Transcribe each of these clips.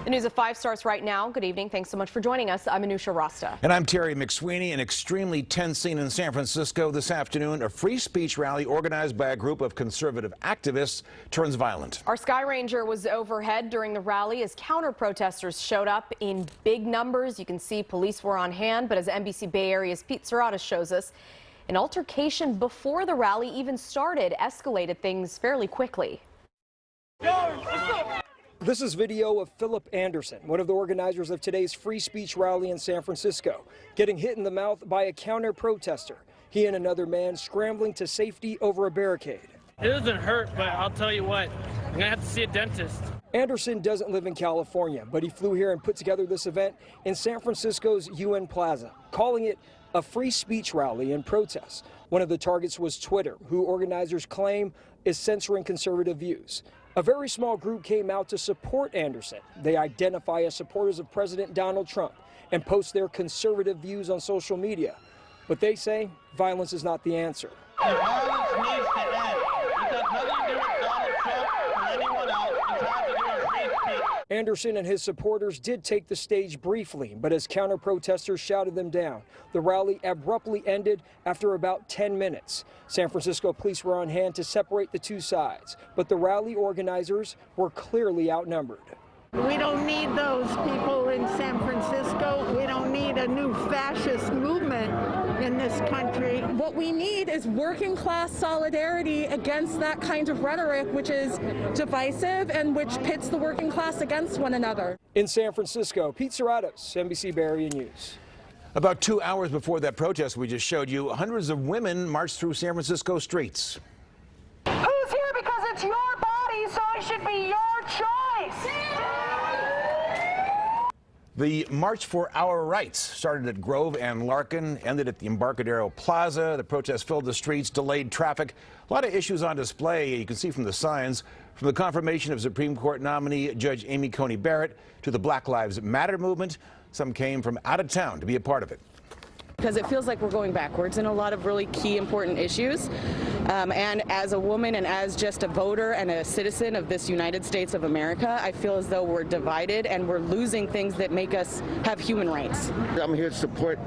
The news at 5 starts right now. Good evening. Thanks so much for joining us. I'm Anusha Rasta. And I'm Terry McSweeney. An extremely tense scene in San Francisco this afternoon. A free speech rally organized by a group of conservative activists turns violent. Our Sky Ranger was overhead during the rally as counter-protesters showed up in big numbers. You can see police were on hand, but as NBC Bay Area's Pete Suratos shows us, an altercation before the rally even started escalated things fairly quickly. This is video of Philip Anderson, one of the organizers of today's free speech rally in San Francisco, getting hit in the mouth by a counter-protester. He and another man scrambling to safety over a barricade. It doesn't hurt, but I'll tell you what, I'm gonna have to see a dentist. Anderson doesn't live in California, but he flew here and put together this event in San Francisco's UN Plaza, calling it a free speech rally in protest. One of the targets was Twitter, who organizers claim is censoring conservative views. A very small group came out to support Anderson. They identify as supporters of President Donald Trump and post their conservative views on social media. But they say violence is not the answer. Violence needs to end. It has nothing to do with Donald Trump or anyone else. It has to do with free speech. Anderson and his supporters did take the stage briefly, but as counter-protesters shouted them down, the rally abruptly ended after about 10 minutes. San Francisco police were on hand to separate the two sides, but the rally organizers were clearly outnumbered. We don't need those people in San Francisco. We don't need a new fascist movement in this country. What we need is working class solidarity against that kind of rhetoric, which is divisive and which pits the working class against one another. In San Francisco, Pete Suratos, NBC Bay Area News. About 2 hours before that protest we just showed you, hundreds of women marched through San Francisco streets. Who's here because it's your body, so it should be your choice? The March for Our Rights started at Grove and Larkin, ended at the Embarcadero Plaza. The protest filled the streets, delayed traffic. A lot of issues on display. You can see from the signs, from the confirmation of Supreme Court nominee Judge Amy Coney Barrett to the Black Lives Matter movement. Some came from out of town to be a part of it. Because it feels like we're going backwards in a lot of really key important issues. And as a woman and as just a voter and a citizen of this United States of America, I feel as though we're divided and we're losing things that make us have human rights. I'm here to support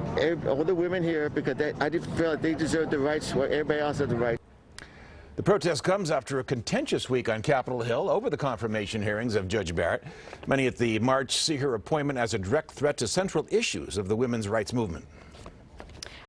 all the women here because I just feel like they deserve the rights where everybody else has the right. The protest comes after a contentious week on Capitol Hill over the confirmation hearings of Judge Barrett. Many at the march see her appointment as a direct threat to central issues of the women's rights movement.